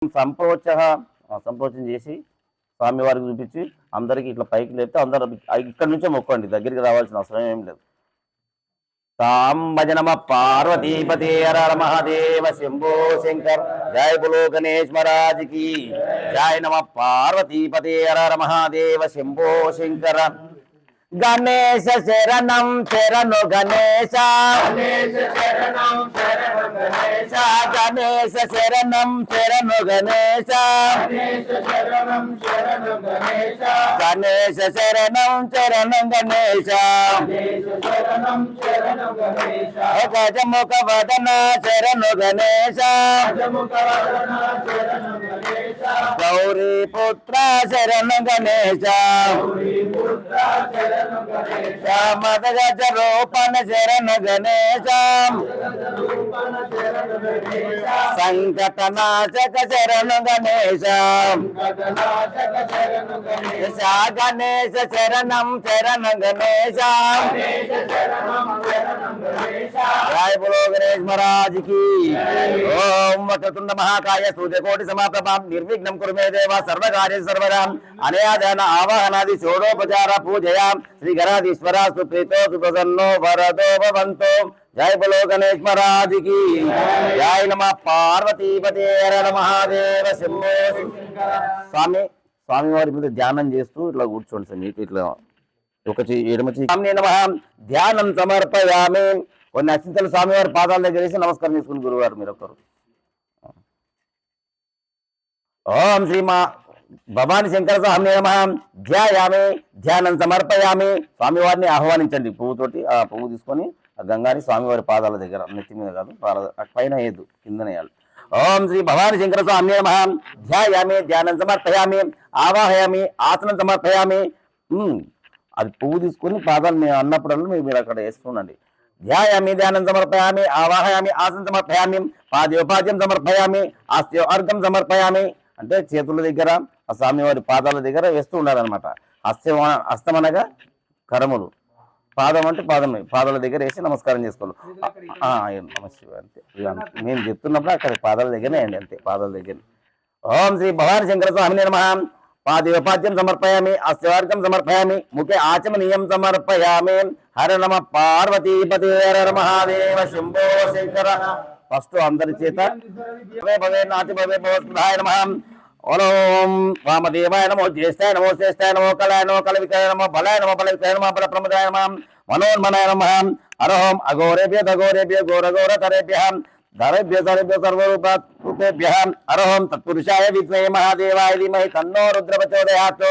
సంప్రోచన చేసి స్వామివారికి చూపించి అందరికి ఇట్లా పైకి లేపితే అందరూ ఇక్కడి నుంచే మొక్కండి, దగ్గరికి రావాల్సిన అవసరం ఏం లేదు. భజ నమ పార్వతీపతే హర మహాదేవ శంభో శంకర్. జయ బులో గణేష్ మహారాజ్ కి జయ. నమ పార్వతీపతే హర మహాదేవ శంభో శంకర. గణేశ శరణం శరణు గణేశ, గణేశ శరణం శరణు గణేశ, గణేశ శరణం శరణు గణేశ, గణేశ శరణం శరణు గణేశ, గణేశ శరణం శరణు గణేశ, గణేశ శరణం శరణు గణేశ. గజముఖ వదన శరణు గణేశ, గజముఖ వదన శరణు గణేశ, గౌరీ పుత్ర శరణు గణేశ, గౌరీ పుత్ర శరణు మద గజ రూపణ శరణు గణేశ, సంకటనాశక శరణు గణేశ, గణేశ శరణం శరణు గణేశ. జయ బులో గణేష్ మహారాజ్ కి. ఓం వక్రతుండ మహాకాయ సూర్యకోటి సమాప్రభాం నిర్విఘ్నం కురు మే దేవ సర్వకార్య సర్వదా. అనయాదన ఆవాహనాది షోడోపచార పూజయా శ్రీ గణాధీశ్వర సుప్రీతో సుప్రసన్నో వరదో భవంతో. జయ బులో గణేష్ మహారాజ్ కి జయ. నమ పార్వతీపతే హర మహాదేవ శంభో. స్వామివారి మీద ధ్యానం చేస్తూ ఇట్లా కూర్చోండి సార్. మీకు ఇట్లా ఒక ఎడమ ధ్యానం సమర్పయామి. కొన్ని అత్యంతలు స్వామివారి పాదాల దగ్గర వేసి నమస్కారం చేసుకుని గురువారు మీరు ఒకరు. ఓం శ్రీమా భవాని శంకర స్వామి నమః. ధ్యాయామి ధ్యానం సమర్పయామి. స్వామివారిని ఆహ్వానించండి పువ్వుతోటి. ఆ పువ్వు తీసుకొని ఆ గంగాని స్వామివారి పాదాల దగ్గర, నెత్తి మీద కాదు, పైన వేయద్దు, కిందనే వేయాలి. ఓం శ్రీ భవాని శంకర స్వామి నమః. ధ్యాయామి ధ్యానం సమర్పయామి. ఆవాహయామి ఆసనం సమర్పయామి. అది పువ్వు తీసుకొని పాదాలు మేము అన్నప్పుడల్లా మీరు అక్కడ వేస్తుండండి. ధ్యాయామి ధ్యానం సమర్పయామి. ఆవాహయామి ఆసనం సమర్పయామి. పాద్యోపాద్యం సమర్పయామి. ఆస్త్యో అర్ఘం సమర్పయామి. అంటే చేతుల దగ్గర ఆ స్వామివారి పాదాల దగ్గర వేస్తూ ఉండాలన్నమాట. హస్తం అనగా కరములు, పాదం అంటే పాదాల దగ్గర వేసి నమస్కారం చేసుకోవాలి. నమస్తే అంతే. నేను చెప్తున్నప్పుడు అక్కడ పాదాల దగ్గరనే అండి, అంతే పాదాల దగ్గర. ఓం శ్రీ భవాని శంకర స్వామి నమః. పాద్యోపాద్యం సమర్పయామి. అస్త్యవార్గం సమర్పయామి. ముఖే ఆచమనీయం సమర్పయామి. హర నమ పార్వతీపతే హర మహాదేవ శంభో శంకర. ఫస్ట్ అందరి చేత భవే నాటి భవే భవస్పదాయ నమః. ఓం వామదేవాయ నమో జ్యేష్ఠాయ నమో శ్రేష్ఠాయ నమో కళాయ నమో కళ వికాయ నమో బలాయ నమో బల వికాయ నమో బల ప్రమదాయ నమః. మనోన్మనాయ నమః. అరహోం అఘోరేభ్య ఘోరేభ్య ఘోర ఘోర తరేభ్య ధరేభ్య సరేభ్య సర్వరూపేభ్య. అరహోం తత్పురుషాయ విద్మహే మహాదేవాయ ధీమహి తన్నో రుద్ర ప్రచోదయాత్.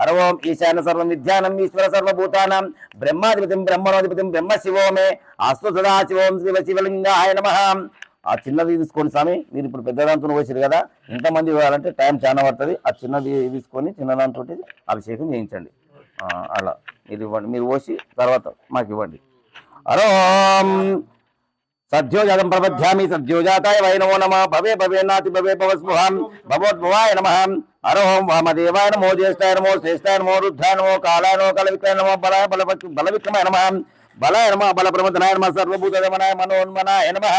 అరవోం ఈశాన సర్వం విద్యానం ఈశ్వర సర్వభూతానం బ్రహ్మాధిపతిం బ్రహ్మణోధిపతిం బ్రహ్మ శివో మే అస్తు సదా శివోం శివ శివలింగాయ నమః. ఆ చిన్నది తీసుకోండి స్వామి. మీరు ఇప్పుడు పెద్దదాంతో పోసారు కదా, ఇంతమంది ఇవ్వాలంటే టైం చాలా పడుతుంది. ఆ చిన్నది తీసుకొని చిన్నదాంతో అభిషేకం చేయించండి. అలా మీరు ఇవ్వండి. మీరు పోసి తర్వాత మాకు ఇవ్వండి. అరోం సద్యోజాతం ప్రబధ్యామి. సద్యోజాతాయ వై నమో నమః. భవే భవే నాతి భవే భవస్ముహం భవోద్భవాయ నమః. అరోం వామదేవాయ నమో జ్యేష్ఠాయ నమో శ్రేష్ఠాయ నమో రుద్ధాయ నమో కాళాయ నమో కళ విక్రయ నమో బలాయ బల విక్రమాయ నమః. బలాయ నమః బల ప్రమదనాయ నమః. సర్వభూతమనాయ మనోన్మనాయ నమః.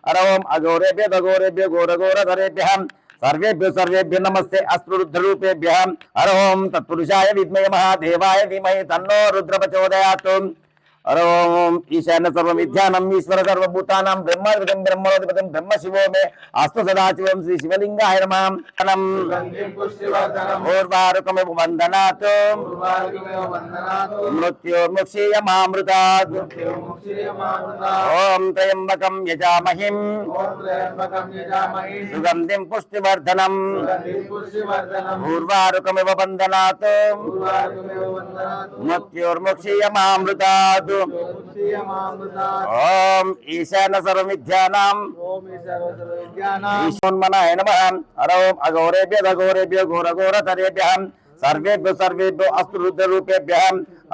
అరోం అఘోరేభ్య ఘోరేభ్య ఘోర ఘోర ధరేభ్య సర్వేభ్య సర్వేభ్య నమస్తే అస్తు రుద్రరూపేభ్య. అరోం తత్పురుషాయ విద్మహే మహాదేవాయ ధీమహి తన్నో రుద్ర ప్రచోదయాత్. అరోం ఈశాన్య సర్వ విద్యానం ఈశ్వర సర్వభూతానం బ్రహ్మాధిపతిం బ్రహ్మణోధిపతిం బ్రహ్మ శివో మే అస్తు సదాశివం శ్రీ శివలింగాయ నమః. పూర్వారుకమివ వందనాత్ మృత్యోర్ముక్షీయమామృతాత్. ఓం త్రయంబకం యజామహిం సుగంధిం పుష్టివర్ధనం. పూర్వారుకమివ వందనాత్ మృత్యోర్ముక్షీయమామృతాత్. ఓం ఈశాన సర్వ విద్యానాం ఈశ్వన్మనాయ నమః. అరోం అఘోరేభ్య ఘోరేభ్య ఘోర ఘోర తరేభ్య సర్వేభ్య సర్వేభ్య అస్తు రుద్రరూపేభ్య.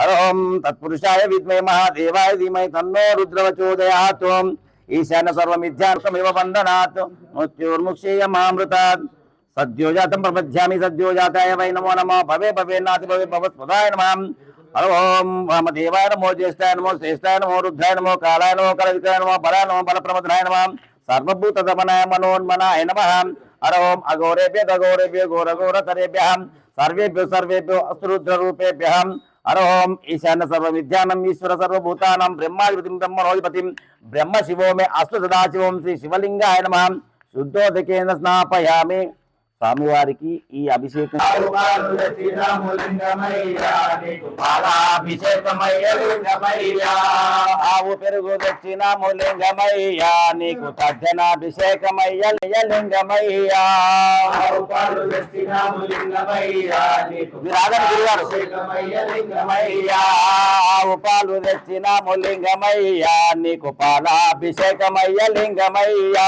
అరోం తత్పురుషాయ విద్మహే మహాదేవాయ ధీమహి తన్నో రుద్ర ప్రచోదయాత్. ఈశాన సర్వ విద్యామివ వందనాత్ మృత్యోర్ముక్షీయమామృతాత్. సద్యోజాతం ప్రపద్యామి. సద్యోజాతాయ వై నమో నమః. భవే భవే నాతి భవే భవస్పదాయ నమః. ఓం వామదేవాయ నమో జ్యేష్ఠాయ నమో శ్రేష్ఠాయ నమో రుద్రాయ నమో కాళాయ నమో కళ వికాయ నమో బలాయ నమో బల ప్రమదనాయ నమః. సర్వభూతమనాయ మనోన్మనాయ నమః. హర ఓం అఘోరేభ్య అఘోరేభ్య ఘోర ఘోరతరేభ్య సర్వేభ్యో సర్వేభ్యో అసురుద్రరూపేభ్య హర ఓం ఈశాన్య సర్వ విద్యానం ఈశ్వర సర్వభూతానం బ్రహ్మాధిపతిం బ్రహ్మణోధిపతిం బ్రహ్మ శివో మే అస్తు సదాశివం శ్రీ శివలింగాయ నమః శుద్ధోదకేన స్నాపయామి. స్వామివారికి ఈ అభిషేకం ఆవు పెరుగు తెచ్చినాము లింగమయ్యా నీకు తర్జనాభిషేకమయ్య లింగమయ్యా. ఆవు పాలు తెచ్చినాము లింగమయ్యా నీకు పాలాభిషేకమయ్య లింగమయ్యా.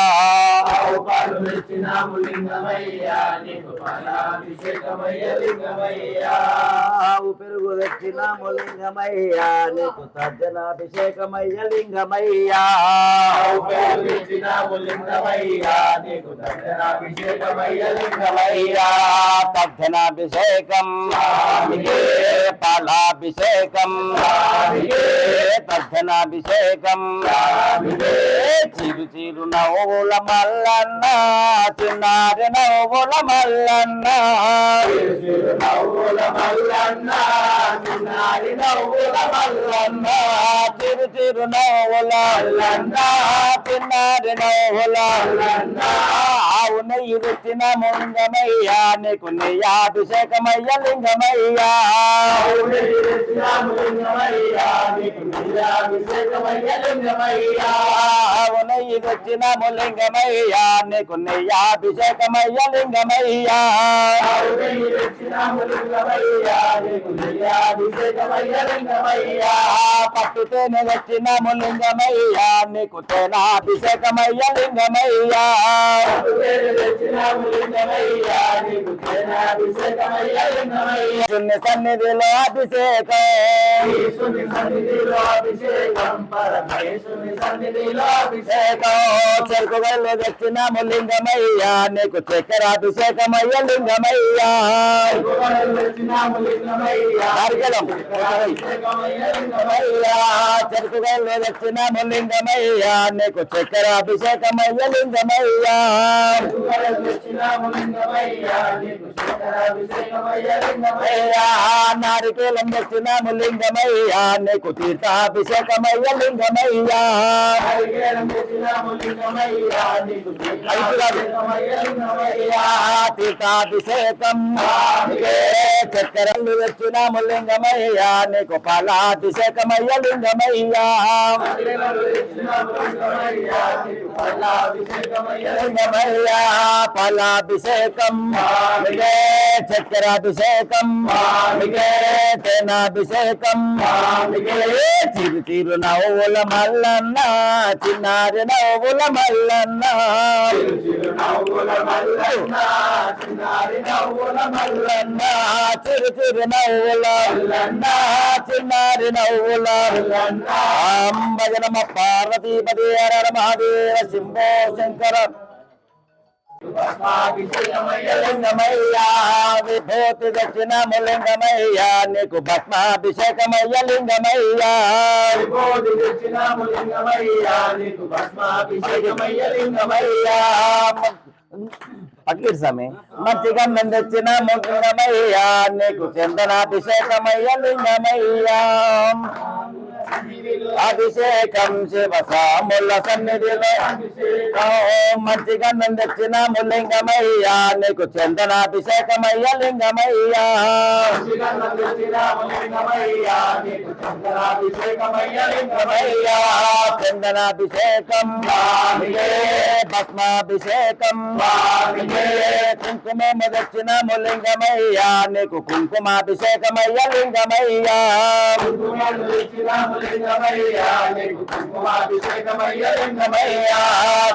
ఆవు పెరుగు తెచ్చినాము లింగమయ్యా నీకు తర్జనాభిషేకమయ్య లింగమయ్యా. తర్జనాభిషేకం పాలాభిషేకం తర్జనాభిషేకం చిరు చిరు నవ్వుల మల్లన్న చిన్నారి నవ్వుల మల్లన్న చిరు చిరు నవ్వుల చిన్నారి నవ్వుల ఆవు నెయ్యి తెచ్చిన ముంగమయ్యా నీకు నెయ్యాభిషేకమయ్య లింగమయ్యా. ఆవు నెయ్యి తెచ్చిన ముంగమయ్యా నీకు నెయ్యాభిషేకమయ్య లింగమయ్యా. పట్టుతేనే వచ్చినాము లింగమయ్యా నీకు తేనాభిషేకమయ్య లింగమయ్యా. శూన్య సన్నిధిలో అభిషేకం చెరుకు గల్లు తెచ్చినాము లింగమయ్యా నీకు చక్కెరాభిషేకమయ్య లింగమయ్యా. చెరుకు గల్లు తెచ్చినాము లింగమయ్యా నీకు చక్కెరాభిషేకమయ్య లింగమయ్యా. నారికేలం తెచ్చినాము లింగమయ్యా నీకు తీర్థాభిషేకమయ్య లింగమయ్యా. తీర్థాభిషేకం చక్కెరలు తెచ్చినాము లింగమయ్యా నీకు పాలాభిషేకమయ్య లింగమయ్యా. లింగమయ్యా పాలాభిషేకం చక్కెరాభిషేకం తేనాభిషేకం చిరు చిరు నవ్వుల మల్లన్న చిన్నారి నవ్వుల మల్లన్న చిరు చిరు నవ్వుల చిన్నారి నవ్వుల భజనమ పార్వతీపతి హర మహాదేవ శంభో శంకర. లింగమయ్యా విభూతి దక్షిణము లింగమయ్యా నీకు భస్మాభిషేకమయ్య లింగమయ్యా. పక్కీర్ స్వామి మంచి గంధం తెచ్చిన లింగమయ్యా నీకు చందనాభిషేకమయ్య లింగమయ్యా. అభిషేకం శివ సాముల సన్నిధిలో మంచి గంధం తెచ్చిన లింగమయ్యా నీకు చందనాభిషేకమయ్య లింగమయ్యా. చందనాభిషేకం భస్మాభిషేకం కుంకుమ తెచ్చిన లింగమయ్యా నీకు కుంకుమాభిషేకమయ్య లింగమయ్యా.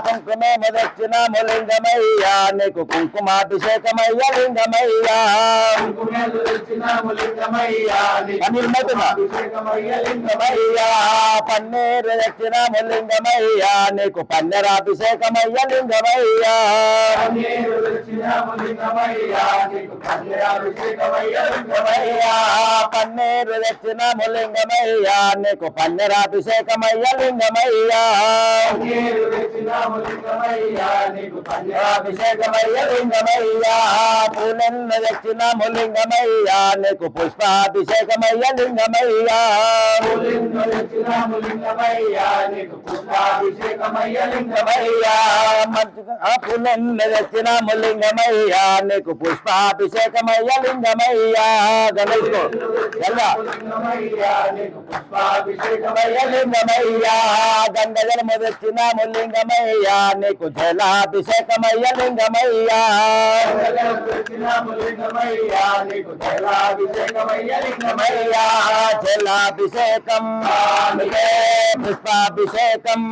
కుంకుమ దక్షిణము లింగమయ్యా నీకు కుంకుమాభిషేకమయ్య లింగమయ్యా. లింగమయ్యా పన్నీరు దక్షిణము లింగమయ్యా నీకు పన్నీరాభిషేకమయ్య లింగమయ్యా. పన్నీరు తెచ్చినాము లింగమయ్యా నీకు పన్నీరాభిషేకమయ్య లింగమయ్యా అభిషేకమయ్య లింగమయ్యా పూలెన్ను తెచ్చినాము లింగమయ్యా నీకు పుష్పాభిషేకమయ్య లింగమయ్యా పులెన్ను తెచ్చినాము లింగమయ్యా నీకు పుష్పాభిషేకమయ్య లింగమయ్యా గణేష్కో లింగమయ్యా గంగజలము తెచ్చినాము లింగమయ్యా నీకు జలాభిషేకమయ్య లింగమయ్యా జలాభిషేకం పుష్పాభిషేకం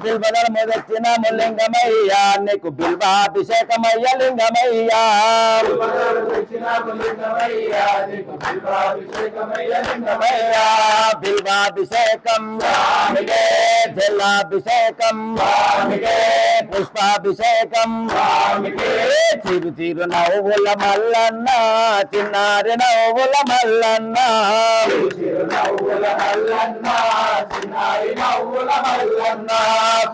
బిల్వదలము తెచ్చినాము లింగమయ్యా నీకు బిల్వాభిషేకమయ్య లింగమయ్యా బిల్వాభిషేకం జలాభిషేకం పుష్పాభిషేకం చిరు చిరు నవ్వుల మల్లన్న చిన్నారి నవ్వుల మల్లన్న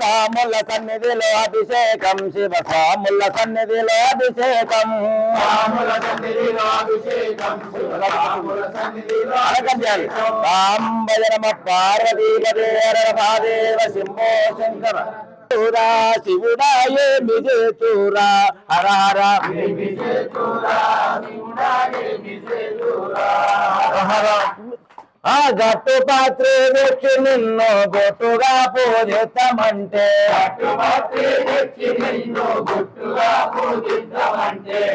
సాముల సన్నిధిలో అభిషేకం శివ సాముల సన్నిధిలో అభిషేకం రాంబజనమ పార్వతీపదే మహాదేవ శంభో శంకర శివుడా ఏమి చేతురా హర హర హర ఆ గట్టు పాత్రే వచ్చి నిన్ను గొట్టుగా పూజితమంటే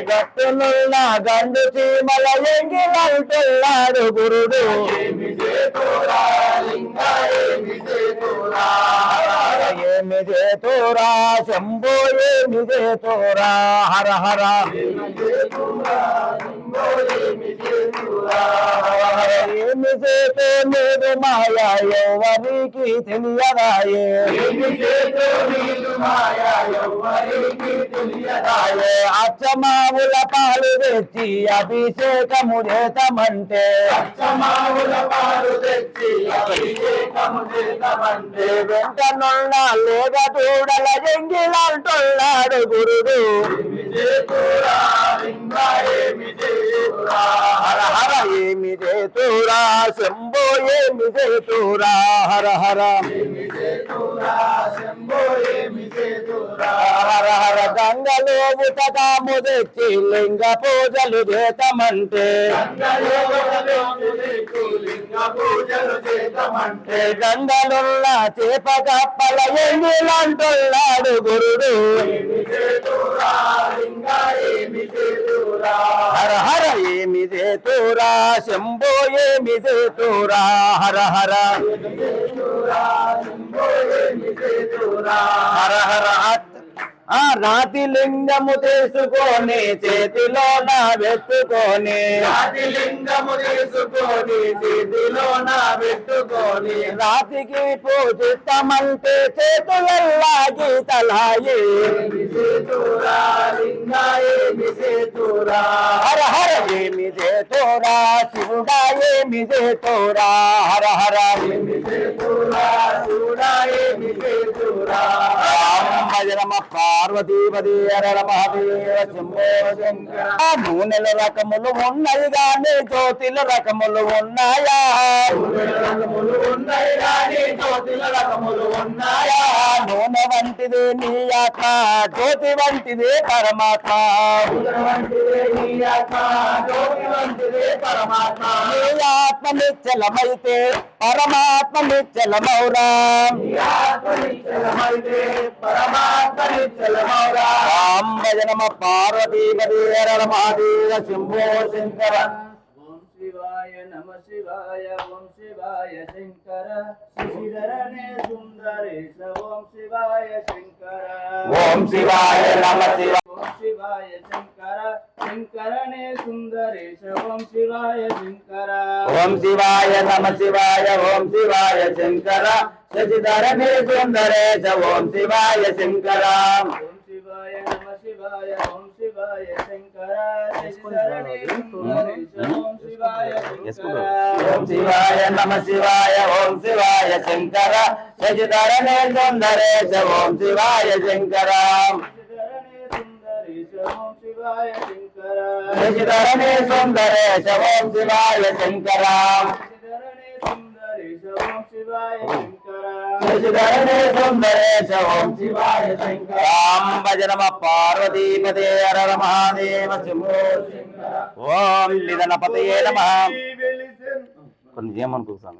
గట్టునున్న గండు చీమల ఎంగిలంటున్నాడు గురుడు ఏమి చేతురా శంభో ఏమి చేతురా హర హర ఏమి చేతో మీరు మాయా ఎవరికి తెలియదాయే అచ్చమావుల పాలు తెచ్చి అభిషేకము చేతమంటే వెంటనున్న లేక చూడల ఎంగిలంటున్నాడు గురుడు హర హర ఏమి చేతురా శంభో ఏమి చేతురా హర హర హర హర గంగలో ఉతకాము తెచ్చి లింగ పూజలు చేతమంటే గంగలున్న చేప కప్పల ఎంగిలంటున్నాడు గురుడు హర హర ఏమి చేతురా శంభో ఏమి చేతురా హర హర హర హర ఆ రాతి లింగము తీసుకొని చేతిలో నా వెతుకొని రాతికి పూజితమంటే చేతులల్లా గీతలాయి హర హర ఏమి చేతురా శివుడా ఏమి చేతురా హర హర భజనమ పార్వతీపతి హర మహాదేవ శంభో శంకర నూనెల రకములు ఉన్నాయి గాని జ్యోతిల రకములు ఉన్నాయా నూనె వంటిది నీ ఆత్మ జ్యోతి వంటిది పరమాత్మ నీ ఆత్మ నిశ్చలమైతే పరమాత్మ నిశ్చలమౌరా రామ భజనమ పార్వతీపతి హర మహాదేవ శంభో శంకర ఓం శివాయ నమ శివాయ ఓం శివాయ శంకర శ్రీధరనే సుందరేశ ఓం శివాయ శంకర ఓం శివాయ నమ శివాయ ఓం శివాయ శంకర శంకరనే సుందరేశ ఓం శివాయ శంకర ఓం శివాయ నమ శివాయ ఓం శివాయ శంకర శశిధరనే సుందరేశ ఓం శివాయ శంకర ఓం శివాయ నమ శివాయ ఓం శివాయ శంకర శశిధరణే సుందరేశ ఓం శివాయ శంకర ఓం శివాయ నమ శివాయ ఓం శివాయ శంకర శశిధరణే సుందరేశ ఓం శివాయ శంకర శశిధరణే సుందరేశ ఓం శివాయ శంకర శశిధరణే సుందరేశ ఓం శివాయ శంకర భజ నమ పార్వతీపదే హర హర మహాదేవ శంభో ఓం నిధనపతయే నమః కొన్ని ఏమనుకో స్వామి.